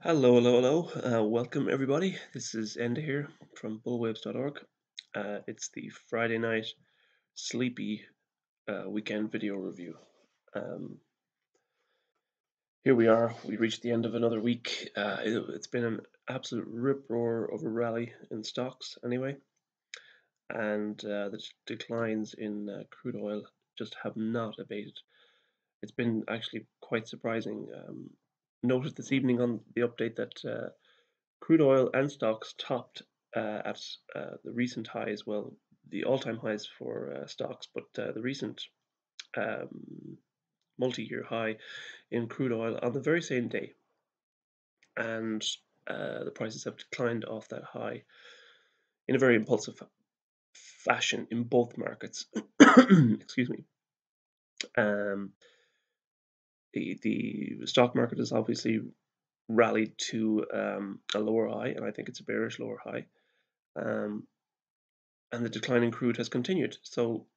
Hello. Welcome everybody. This is Enda here from bullwaves.org. It's the Friday night sleepy weekend video review. Here we are. We reached the end of another week. It's been an absolute rip roar of a rally in stocks, anyway, and the declines in crude oil just have not abated. It's been actually quite surprising. Noted this evening on the update that crude oil and stocks topped at the recent highs, well, the all-time highs for stocks, but the recent um, multi-year high in crude oil on the very same day. And the prices have declined off that high in a very impulsive fashion in both markets. Excuse me. Um, the stock market has obviously rallied to a lower high, and I think it's a bearish lower high. And the decline in crude has continued. So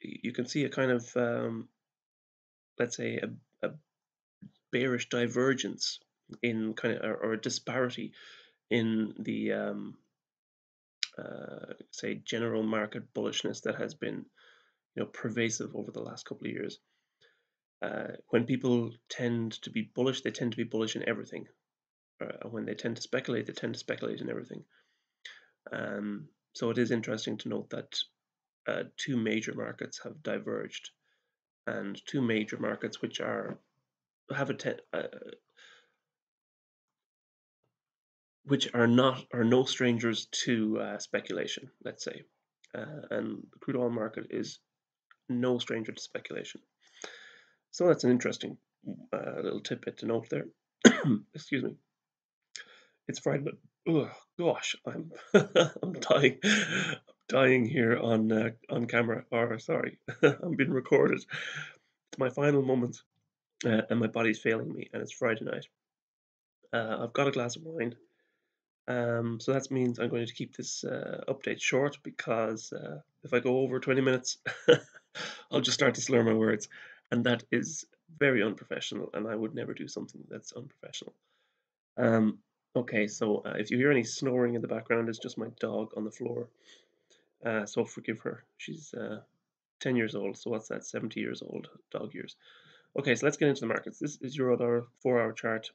you can see a kind of, let's say, a bearish divergence in kind of, or a disparity in the, say, general market bullishness that has been, pervasive over the last couple of years. When people tend to be bullish, they tend to be bullish in everything. When they tend to speculate, they tend to speculate in everything. So it is interesting to note that two major markets have diverged, and two major markets which are which are no strangers to speculation, let's say, and the crude oil market is no stranger to speculation. So that's an interesting little tidbit to note there. Excuse me. It's Friday, but oh gosh, I'm I'm dying here on camera. Or sorry, I'm being recorded. It's my final moment, and my body's failing me, and it's Friday night. I've got a glass of wine, so that means I'm going to keep this update short because if I go over 20 minutes, I'll just start to slur my words, and that is very unprofessional, and I would never do something that's unprofessional. Okay, so if you hear any snoring in the background, it's just my dog on the floor. So forgive her. She's 10 years old, so what's that? 70 years old, dog years. Okay, so let's get into the markets. This is Eurodollar 4-hour chart.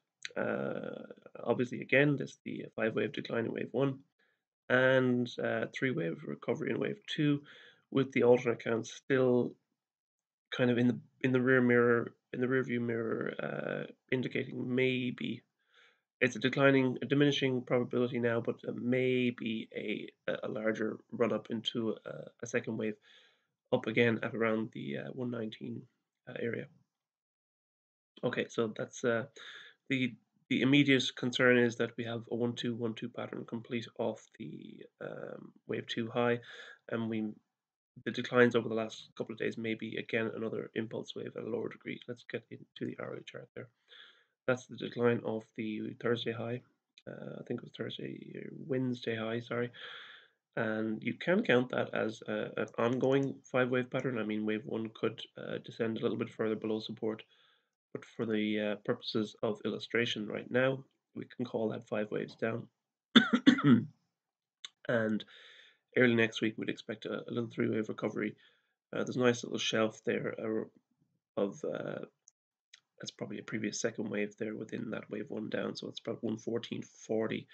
Obviously, again, this is the 5-wave decline in wave 1 and 3-wave recovery in wave 2, with the alternate counts still kind of in the rear view mirror, indicating maybe it's a diminishing probability now, but maybe a larger run up into a second wave, up again at around the 119 area. Okay, so that's the immediate concern is that we have a 1-2-1-2 pattern complete off the wave 2 high, and the declines over the last couple of days may be again another impulse wave at a lower degree. Let's get into the hourly chart there. That's the decline of the Thursday high. I think it was Wednesday high, sorry. And you can count that as an ongoing 5-wave pattern. I mean, wave 1 could descend a little bit further below support, but for the purposes of illustration right now, we can call that 5 waves down. And early next week, we'd expect a little 3-wave recovery. There's a nice little shelf there of that's probably a previous second wave there within that wave 1 down, so it's about 114.40.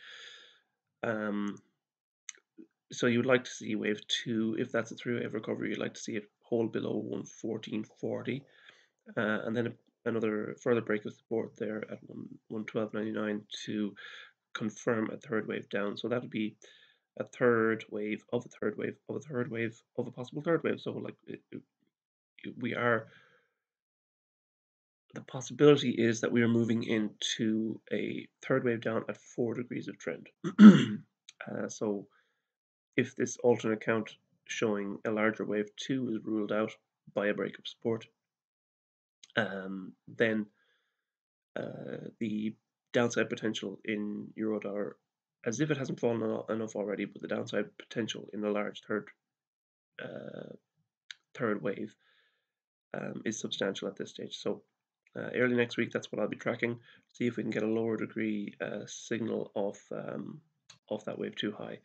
So you would like to see wave 2, if that's a 3-wave recovery, you'd like to see it hold below 114.40, and then another further break of support there at 112.99 to confirm a third wave down. So that would be a third wave of a third wave of a third wave of a possible third wave. So like the possibility is that we are moving into a third wave down at 4 degrees of trend. So if this alternate count showing a larger wave 2 is ruled out by a break of support, then the downside potential in Eurodollar, as if it hasn't fallen enough already, but the downside potential in a large third wave is substantial at this stage. So Early next week, that's what I'll be tracking. See if we can get a lower degree signal of that wave 2 high.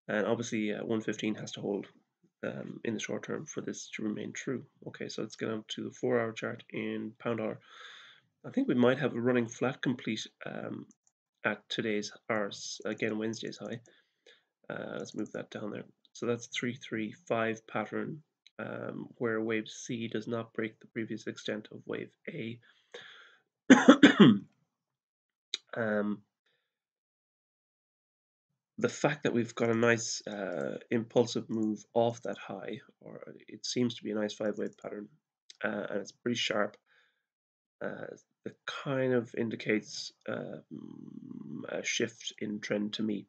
And obviously 115 has to hold in the short term for this to remain true. Okay, so let's get on to the 4-hour chart in pound dollar. I think we might have a running flat complete at today's, or again Wednesday's high. Let's move that down there. So that's 335 pattern, where wave C does not break the previous extent of wave A. The fact that we've got a nice impulsive move off that high, or it seems to be a nice 5-wave pattern, and it's pretty sharp, it kind of indicates a shift in trend to me.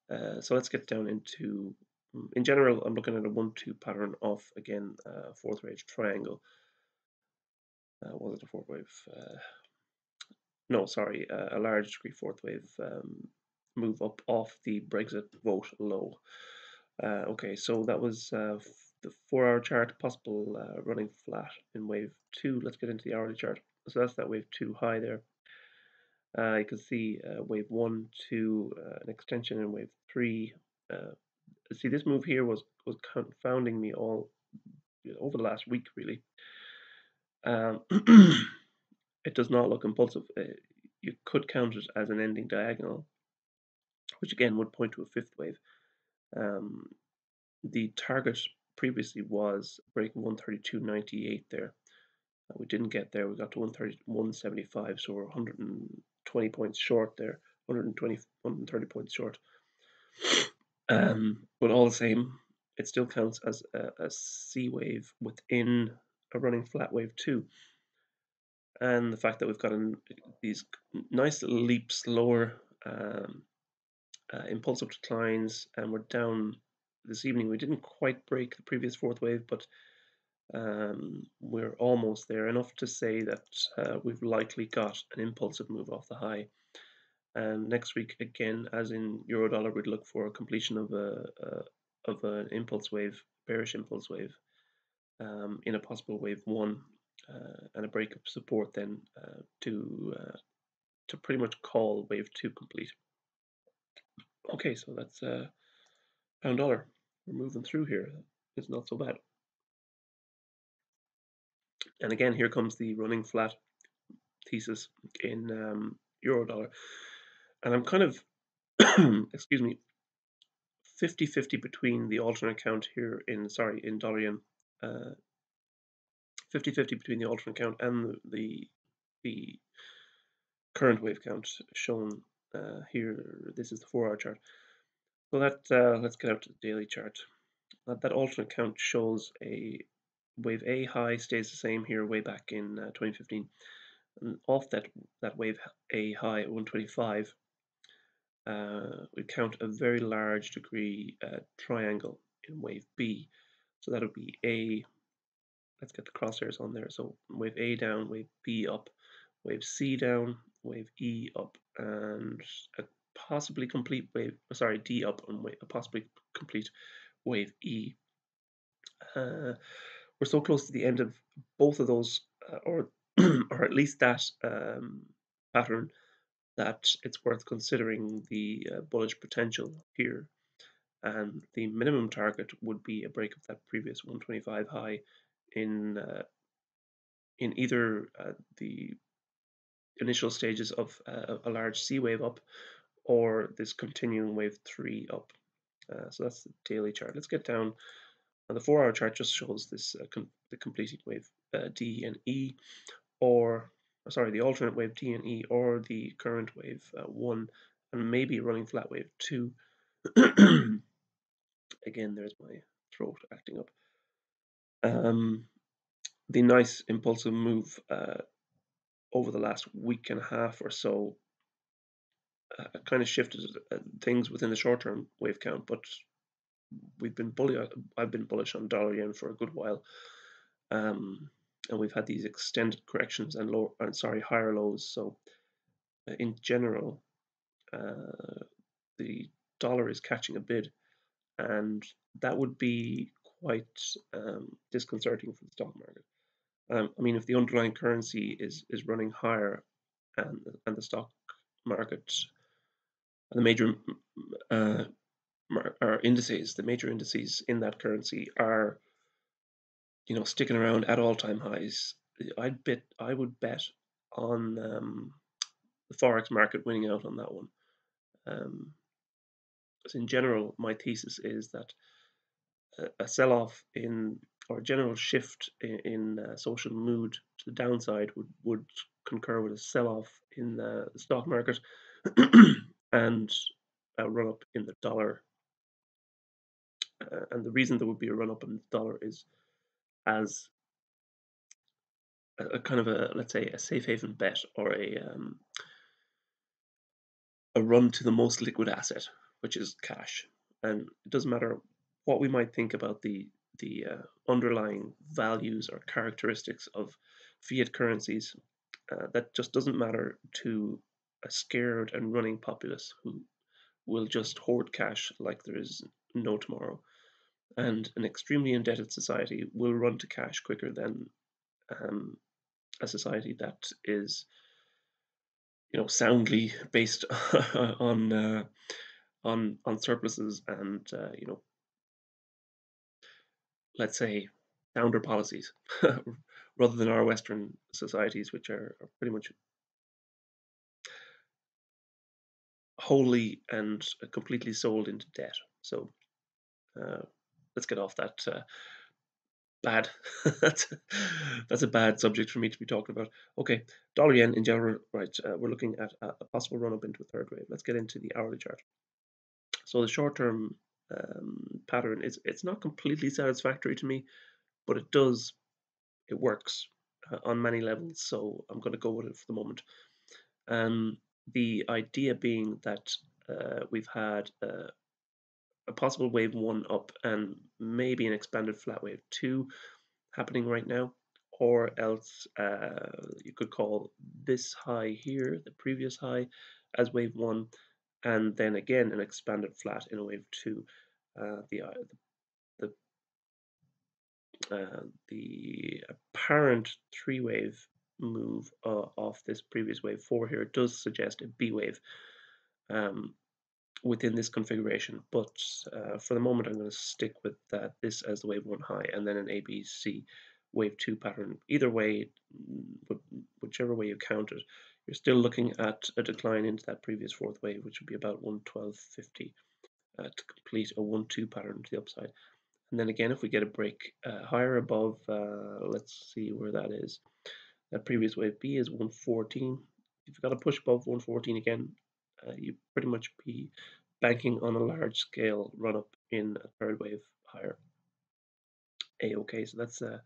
So let's get down into, in general, I'm looking at a 1-2 pattern off, again, fourth wave triangle. Was it a fourth wave? No, sorry, a large degree fourth wave move up off the Brexit vote low. Okay, so that was the 4-hour chart, possible running flat in wave 2. Let's get into the hourly chart. So that's that wave 2 high there. You can see wave 1, 2, an extension in wave 3. See, this move here was confounding me all over the last week, really. It does not look impulsive. You could count it as an ending diagonal, which again would point to a 5th wave. The target previously was break 132.98 there. We didn't get there. We got to 131.75, so we're 120 points short there. 130 points short. But all the same, it still counts as a C wave within a running flat wave 2. And the fact that we've got these nice little leaps lower, impulsive declines, and we're down this evening. We didn't quite break the previous 4th wave, but we're almost there, enough to say that we've likely got an impulsive move off the high. And next week, again, as in euro dollar, we'd look for a completion of an impulse wave, bearish impulse wave, in a possible wave 1, and a break of support then to pretty much call wave 2 complete. Okay, so that's pound dollar. We're moving through here. It's not so bad. And again, here comes the running flat thesis in euro dollar. And I'm kind of, excuse me, 50-50 between the alternate account here in dollar yen. 50-50 between the alternate account and the current wave count shown here. This is the 4-hour chart. So that let's get out to the daily chart. That alternate count shows a wave A high stays the same here way back in 2015, and off that wave A high at 125, we count a very large degree triangle in wave B. So that would be A. Let's get the crosshairs on there. So wave A down, wave B up, wave C down, wave E up, and a possibly complete wave. Sorry, D up and a possibly complete wave E. We're so close to the end of both of those, or or at least that pattern, that it's worth considering the bullish potential here. And the minimum target would be a break of that previous 125 high in either the initial stages of a large C wave up, or this continuing wave 3 up. So that's the daily chart. Let's get down. And the 4-hour chart just shows this the completing wave D and E, or sorry, the alternate wave D and E, or the current wave 1, and maybe running flat wave 2. Again, there's my throat acting up. The nice impulsive move over the last week and a half or so kind of shifted things within the short-term wave count, but we've been I've been bullish on dollar yen for a good while, and we've had these extended corrections and higher lows. So in general, the dollar is catching a bid, and that would be quite disconcerting for the stock market. I mean, if the underlying currency is running higher, and the stock market and the major uh, or indices, the major indices in that currency are, sticking around at all-time highs, I would bet on the forex market winning out on that one. Because in general, my thesis is that a sell-off in or a general shift in social mood to the downside would concur with a sell-off in the stock market and a run-up in the dollar. And the reason there would be a run-up in the dollar is as a kind of a, let's say, a safe haven bet, or a run to the most liquid asset, which is cash. And it doesn't matter what we might think about the underlying values or characteristics of fiat currencies. That just doesn't matter to a scared and running populace who will just hoard cash like there is no tomorrow. And an extremely indebted society will run to cash quicker than um, a society that is, soundly based on surpluses and, let's say, sounder policies, rather than our Western societies, which are pretty much wholly and completely sold into debt. So uh, let's get off that bad. that's, that's a bad subject for me to be talking about. Okay, dollar yen in general, right? We're looking at a possible run up into a third wave. Let's get into the hourly chart. So the short term pattern is, it's not completely satisfactory to me, but it works on many levels. So I'm going to go with it for the moment. The idea being that we've had a possible wave one up and maybe an expanded flat wave two happening right now, or else you could call this high here, the previous high, as wave one, and then again an expanded flat in a wave two. The the apparent three wave move off this previous wave four here does suggest a B wave um, within this configuration, but for the moment I'm going to stick with this as the wave one high and then an ABC wave two pattern. Either way, whichever way you count it, you're still looking at a decline into that previous fourth wave, which would be about 112.50 to complete a 1-2 pattern to the upside. And then again, if we get a break higher above, let's see where that is. That previous wave B is 114. If you've got to push above 114 again, you pretty much be banking on a large scale run up in a third wave higher. Okay, so that's the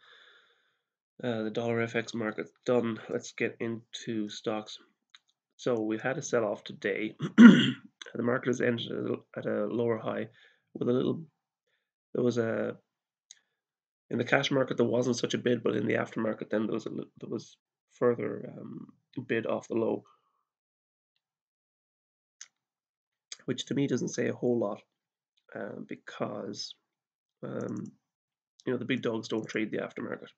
dollar FX market done. Let's get into stocks. So we've had a sell off today. The market has ended at a lower high with a little. There was a in the cash market there wasn't such a bid, but in the aftermarket then there was further bid off the low, which to me doesn't say a whole lot because the big dogs don't trade the aftermarket.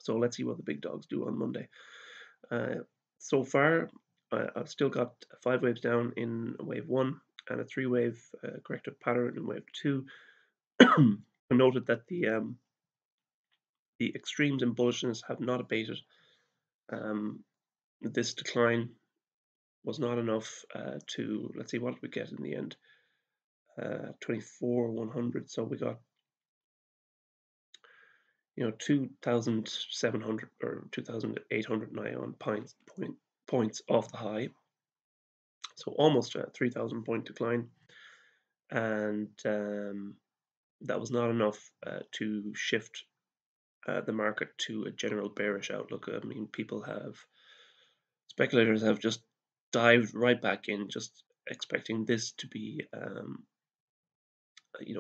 So let's see what the big dogs do on Monday. So far, I've still got 5 waves down in wave 1 and a 3-wave corrective pattern in wave 2. I noted that the extremes in bullishness have not abated. This decline was not enough to, let's see, what did we get in the end? 24,100. So we got 2,700 or 2,800 nigh points off the high. So almost a 3,000 point decline. And that was not enough to shift the market to a general bearish outlook. I mean, speculators have just dived right back in, just expecting this to be,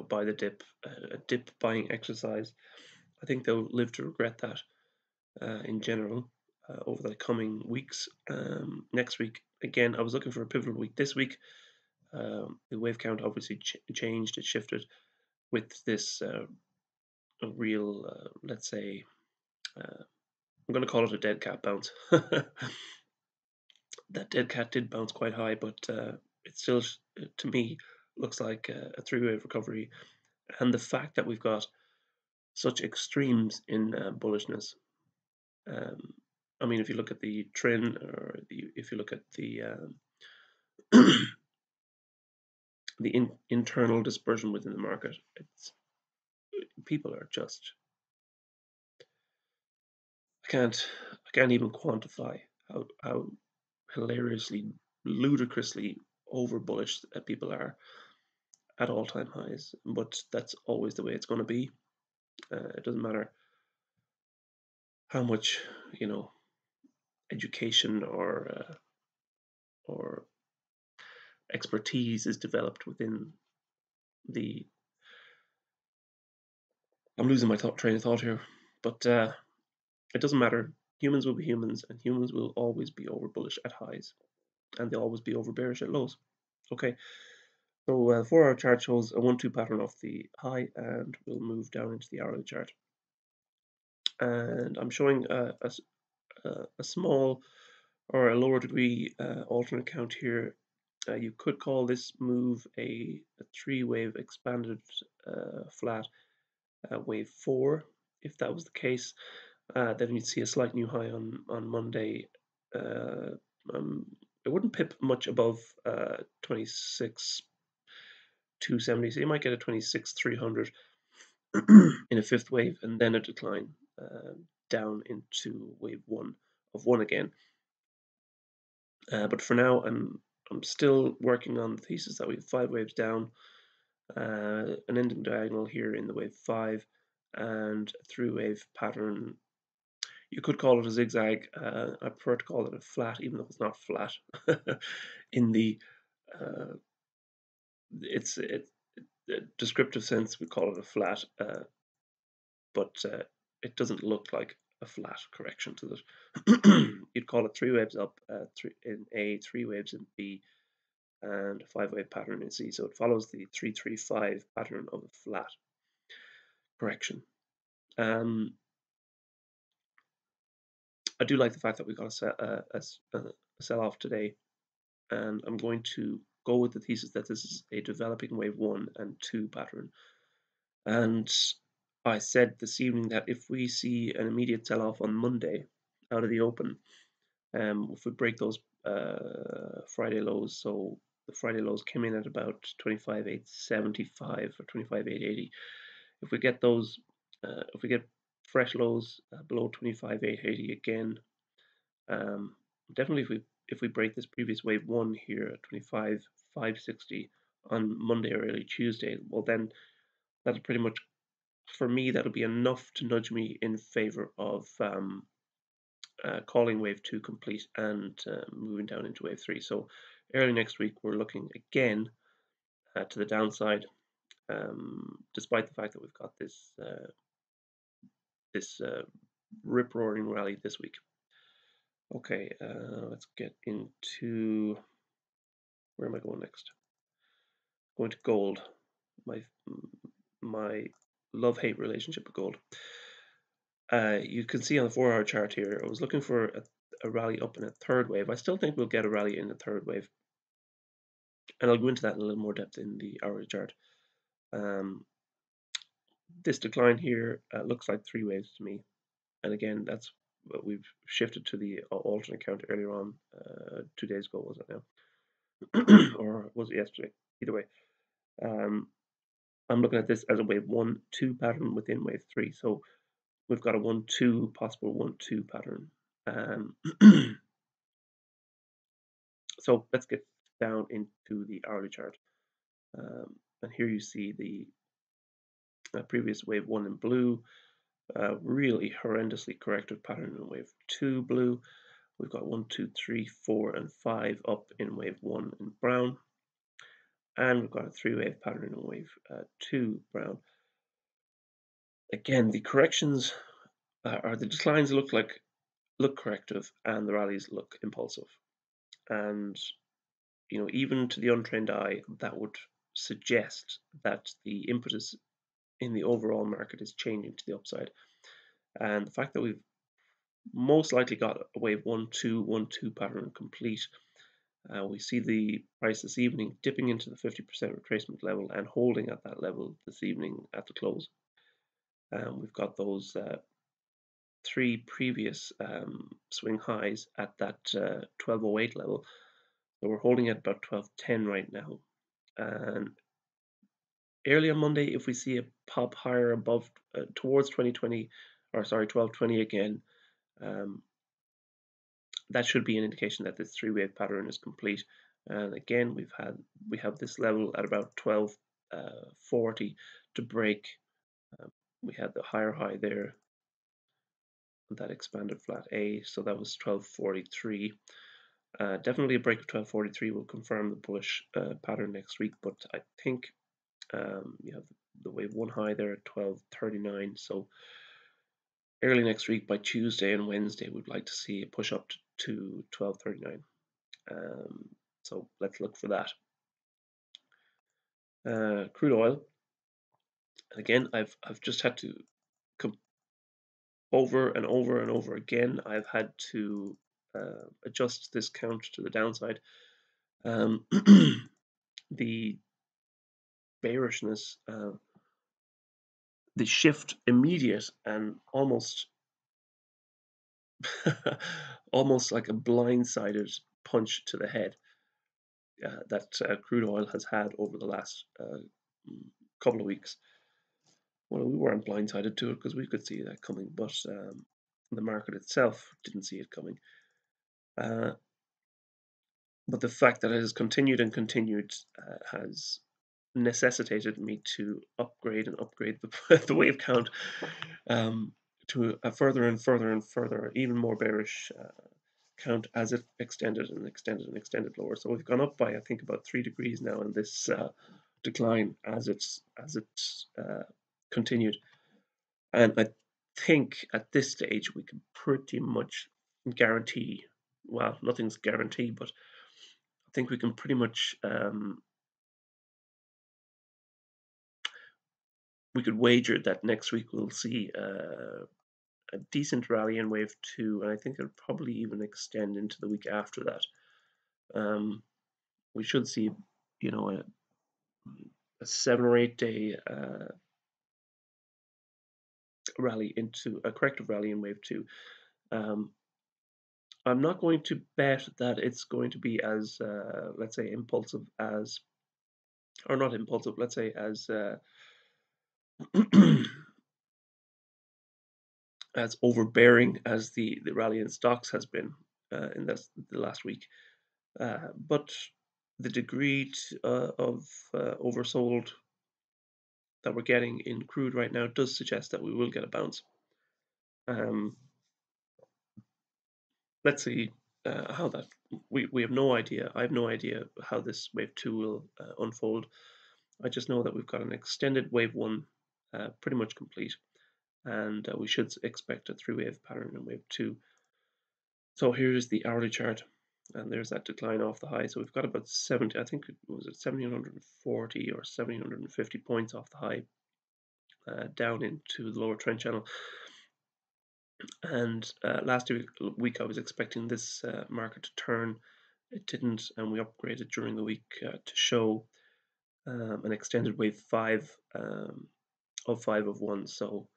buy the dip, a dip buying exercise. I think they'll live to regret that in general over the coming weeks. Next week, again, I was looking for a pivotal week this week. The wave count obviously changed, it shifted with this real, let's say, I'm going to call it a dead cat bounce. That dead cat did bounce quite high, but it still, to me, looks like a three-wave recovery. And the fact that we've got such extremes in bullishness. I mean, if you look at the trend, or if you look at the the internal dispersion within the market, people are just, I can't even quantify how hilariously, ludicrously over bullish people are at all-time highs. But that's always the way it's going to be. It doesn't matter how much, education or expertise is developed within the. I'm losing my train of thought here, but it doesn't matter. Humans will be humans, and humans will always be over bullish at highs, and they'll always be over bearish at lows. Okay, so 4-hour chart shows a 1-2 pattern off the high, and we'll move down into the hourly chart. And I'm showing a small or a lower degree alternate count here. You could call this move a three-wave expanded flat wave 4. If that was the case, then you'd see a slight new high on Monday. It wouldn't pip much above 26,270, so you might get a 26,300 in a fifth wave, and then a decline down into wave 1 of 1 again. But for now, I'm still working on the thesis that we have 5 waves down, an ending diagonal here in the wave 5, and a three-wave pattern. You could call it a zigzag. I prefer to call it a flat, even though it's not flat. In the it's descriptive sense, we call it a flat, but it doesn't look like a flat correction to that. You'd call it 3 waves up, 3 in A, 3 waves in B, and a 5-wave pattern in C. So it follows the 3-3-5 pattern of a flat correction. I do like the fact that we got a sell-off today, and I'm going to go with the thesis that this is a developing wave 1 and 2 pattern. And I said this evening that if we see an immediate sell-off on Monday out of the open, if we break those Friday lows, so the Friday lows came in at about 25,875 or 25,880. If we get those, if we get fresh lows below 25,880 again, definitely if we break this previous wave 1 here at 25,560 on Monday or early Tuesday, well then that'll pretty much, for me, that'll be enough to nudge me in favor of calling wave 2 complete and moving down into wave 3. So early next week we're looking again to the downside, despite the fact that we've got this rip-roaring rally this week. Okay, let's get into, where am I going next? Going to gold. My love-hate relationship with gold. You can see on the 4-hour chart here, I was looking for a rally up in a third wave. I still think we'll get a rally in the third wave, and I'll go into that in a little more depth in the hourly chart. This decline here looks like 3 waves to me, and again, that's what we've shifted to the alternate count earlier on. 2 days ago, was it now? Or was it yesterday? Either way, I'm looking at this as a wave 1-2 pattern within wave 3. So we've got a 1-2, possible 1-2 pattern. So let's get down into the hourly chart. And here you see the previous wave 1 in blue, really horrendously corrective pattern in wave 2 blue. We've got 1, 2, 3, 4, and 5 up in wave 1 in brown. And we've got a 3-wave pattern in wave 2 brown. Again, the corrections or the declines look corrective, and the rallies look impulsive. And even to the untrained eye, that would suggest that the impetus in the overall market is changing to the upside. And the fact that we've most likely got a wave 1-2 pattern complete. We see the price this evening dipping into the 50% retracement level and holding at that level this evening at the close. We've got those three previous swing highs at that 1208 level. So we're holding at about 1210 right now. And early on Monday, if we see a pop higher above towards 2020, or sorry, 1220 again, that should be an indication that this three-wave pattern is complete. And again, we have this level at about 1240 to break. We had the higher high there, that expanded flat A, so that was 1243. Definitely a break of 1243 will confirm the bullish pattern next week, but I think you have the wave one high there at 1239. So early next week, by Tuesday and Wednesday, we'd like to see a push up to 1239. So let's look for that. Crude oil. Again, I've just had to over and over and over again. I've had to adjust this count to the downside. The bearishness, the shift immediate and almost almost like a blindsided punch to the head that crude oil has had over the last couple of weeks. Well, we weren't blindsided to it because we could see that coming, but the market itself didn't see it coming. But the fact that it has continued and continued has necessitated me to upgrade the wave count to a further and further and further, even more bearish count as it extended and extended and extended lower. So we've gone up by, I think, about 3 degrees now in this decline as it's continued. And I think at this stage we can pretty much guarantee, well, nothing's guaranteed, but I think we can pretty much we could wager that next week we'll see a decent rally in wave 2, and I think it'll probably even extend into the week after that. We should see, you know, a 7 or 8 day rally into a corrective rally in wave 2. I'm not going to bet that it's going to be as, let's say, impulsive as, or not impulsive, let's say as as overbearing as the rally in stocks has been in the last week. But the degree of oversold that we're getting in crude right now does suggest that we will get a bounce. Let's see how that. We have no idea. I have no idea how this wave 2 will unfold. I just know that we've got an extended wave 1 pretty much complete, and we should expect a 3-wave pattern in wave 2. So here's the hourly chart, and there's that decline off the high. So we've got about 70, I think it was at 1740 or 1750 points off the high, down into the lower trend channel. And last week I was expecting this market to turn. It didn't, and we upgraded during the week to show an extended wave 5 of 5 of 1. So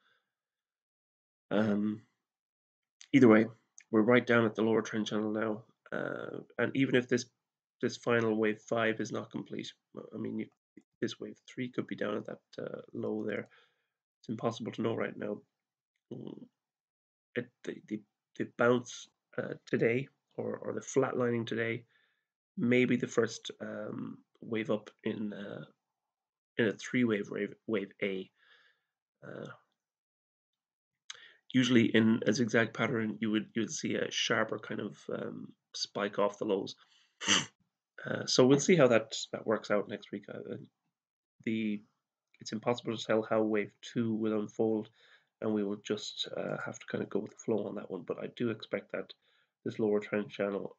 either way, we're right down at the lower trend channel now, and even if this final wave 5 is not complete, I mean, this wave 3 could be down at that low there. It's impossible to know right now. The bounce today, or the flatlining today, may be the first wave up in a 3-wave wave A. Usually in a zigzag pattern, you would see a sharper kind of spike off the lows. So we'll see how that works out next week. It's impossible to tell how wave 2 will unfold, and we will just have to kind of go with the flow on that one. But I do expect that this lower trend channel,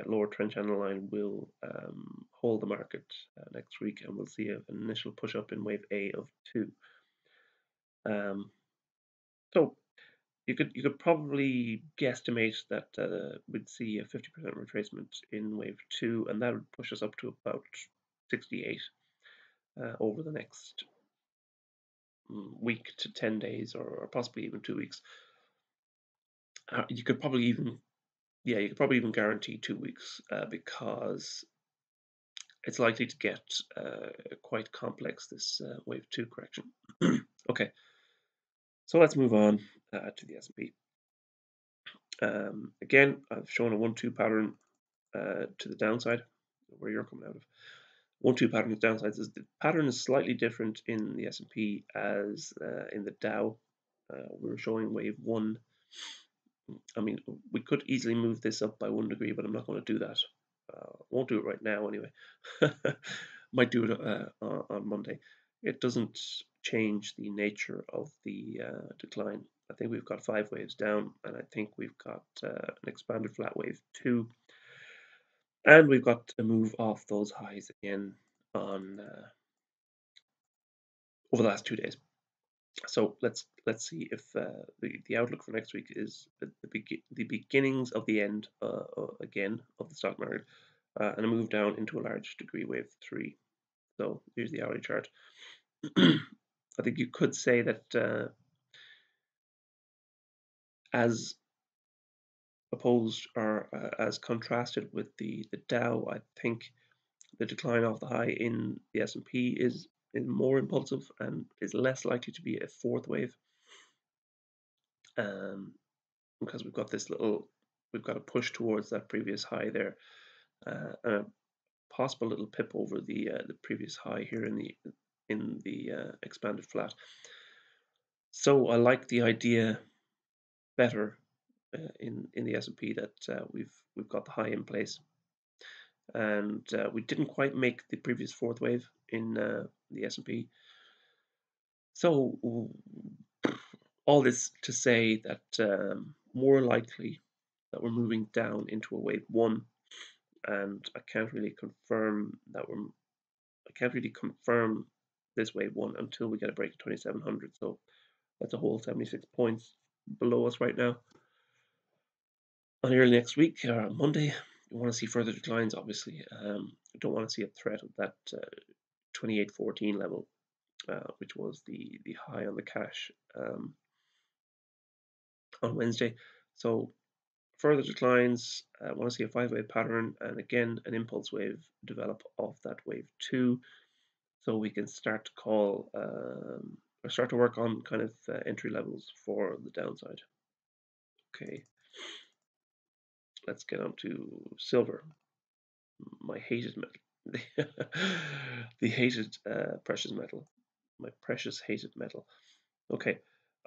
lower trend channel line will hold the market next week, and we'll see an initial push up in wave A of 2. So you could probably guesstimate that we'd see a 50% retracement in wave two, and that would push us up to about 68 over the next week to 10 days, or possibly even 2 weeks. You could probably even, yeah, you could probably even guarantee 2 weeks because it's likely to get quite complex, this wave two correction. Okay, so let's move on to the S&P. Again, I've shown a 1-2 pattern to the downside, where you're coming out of. 1-2 pattern to the downside. The pattern is slightly different in the S&P as in the Dow. We're showing wave one. I mean, we could easily move this up by 1 degree, but I'm not going to do that. Won't do it right now anyway. Might do it on Monday. It doesn't change the nature of the decline. I think we've got 5 waves down, and I think we've got an expanded flat wave 2, and we've got a move off those highs again on over the last 2 days. So let's see if the outlook for next week is the beginnings of the end again of the stock market, and a move down into a large degree wave 3. So here's the hourly chart. I think you could say that as opposed or as contrasted with the Dow, I think the decline off the high in the S&P is more impulsive and is less likely to be a fourth wave, because we've got a push towards that previous high there, and a possible little pip over the previous high here in the expanded flat. So I like the idea better in the S&P that we've got the high in place, and we didn't quite make the previous fourth wave in the S&P. So all this to say that more likely that we're moving down into a wave one, and I can't really confirm this wave one until we get a break of 2700. So that's a whole 76 points below us right now. On early next week, or Monday, we want to see further declines. Obviously, don't want to see a threat of that 2814 level, which was the high on the cash on Wednesday. So further declines, I want to see a 5-wave pattern, and again an impulse wave develop off that wave 2, so we can start to call or start to work on kind of entry levels for the downside. Okay, let's get on to silver, my hated metal. The hated precious metal, my precious hated metal. Okay,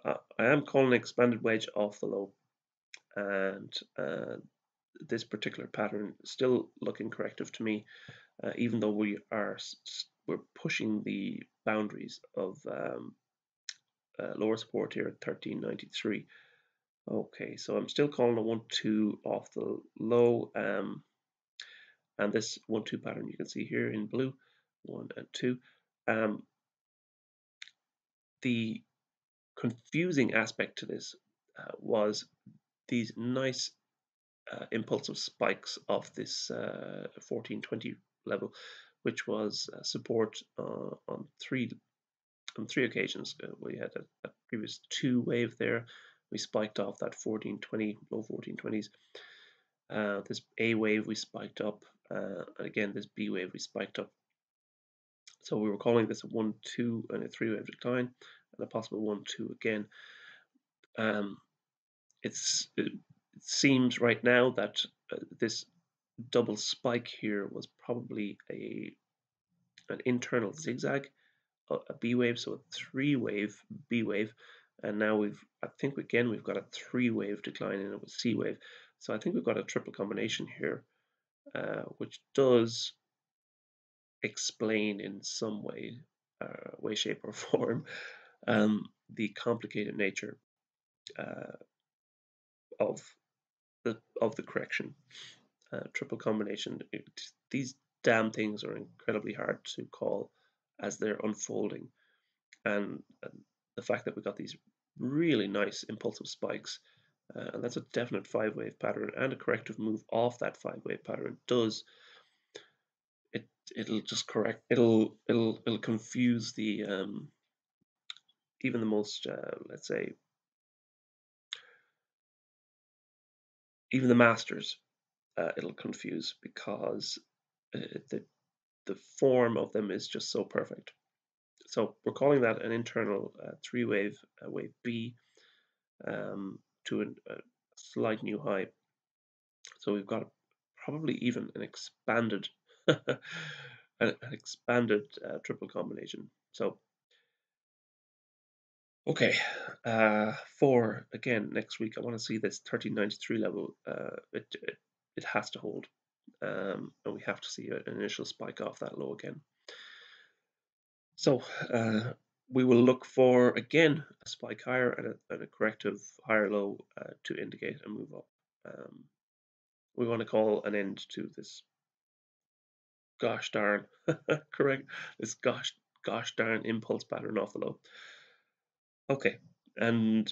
I am calling an expanded wedge off the low, and this particular pattern is still looking corrective to me, even though we're pushing the boundaries of lower support here at 1393. Okay, so I'm still calling a 1-2 off the low, and this 1-2 pattern you can see here in blue, 1 and 2. The confusing aspect to this was these nice impulsive spikes of this 1420 level, which was support on three occasions. We had a previous 2 wave there. We spiked off that 1420, low 1420s. This A wave we spiked up, and again this B wave we spiked up. So we were calling this a 1-2 and a 3-wave decline, and a possible 1-2 again. It seems right now that this double spike here was probably an internal zigzag, a B wave, so a 3-wave B wave, and now I think again we've got a 3-wave decline in it with C wave. So I think we've got a triple combination here, which does explain in some way, shape, or form, the complicated nature of the correction. Triple combination. These damn things are incredibly hard to call as they're unfolding, and the fact that we got these really nice impulsive spikes. And that's a definite 5-wave pattern, and a corrective move off that 5-wave pattern does it. It'll just correct. It'll confuse the even the most let's say even the masters. It'll confuse because the form of them is just so perfect. So we're calling that an internal 3-wave wave B to a slight new high. So we've got probably even an expanded an expanded triple combination. So okay, for again next week, I want to see this 1393 level. It has to hold, and we have to see an initial spike off that low again. So we will look for again a spike higher and a corrective higher low to indicate a move up. We want to call an end to this gosh darn correct this gosh darn impulse pattern off the low. Okay, and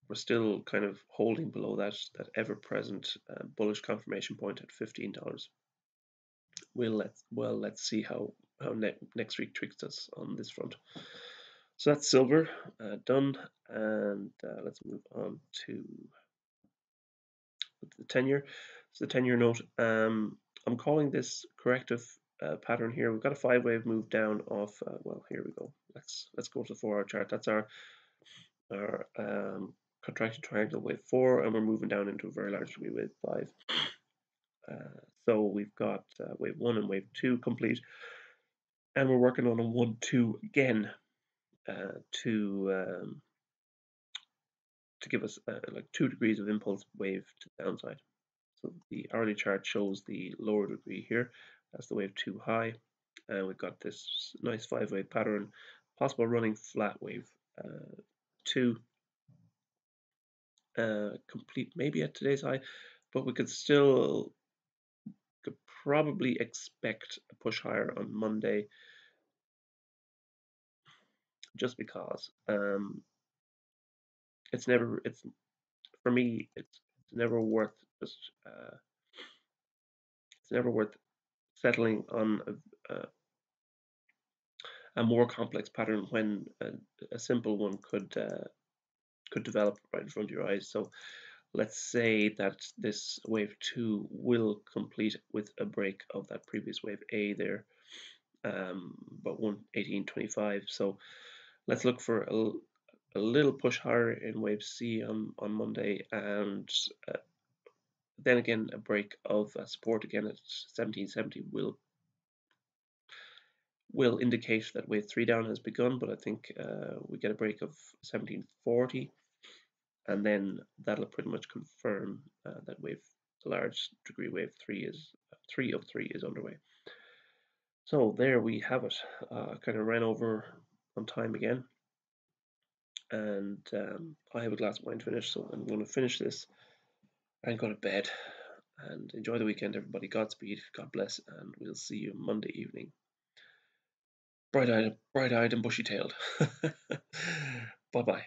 we're still kind of holding below that ever present bullish confirmation point at $15. Let's see how next week treats us on this front. So that's silver done, and let's move on to the 10-year. So the 10-year note, I'm calling this corrective pattern here. We've got a 5-wave move down off. Well, here we go. Let's go to the 4-hour chart. That's our contraction triangle wave 4, and we're moving down into a very large degree wave 5. So we've got wave 1 and wave 2 complete, and we're working on a 1-2 again to give us like 2 degrees of impulse wave to the downside. So the hourly chart shows the lower degree here. That's the wave 2 high, and we've got this nice 5-wave pattern, possible running flat wave 2 complete maybe at today's high, but we could probably expect a push higher on Monday, just because it's for me it's never worth just it's never worth settling on a more complex pattern when a simple one could develop right in front of your eyes. So let's say that this wave 2 will complete with a break of that previous wave A there, about 118.25. So let's look for a little push higher in wave C on Monday, and then again a break of support again at 1770 will indicate that wave 3 down has begun, but I think we get a break of 1740, and then that'll pretty much confirm that the large degree wave 3 is 3 of 3 is underway. So there we have it. Kind of ran over on time again, and I have a glass of wine to finish, so I'm going to finish this and go to bed. And enjoy the weekend, everybody. Godspeed, God bless, and we'll see you Monday evening. Bright-eyed and bushy-tailed. Bye-bye.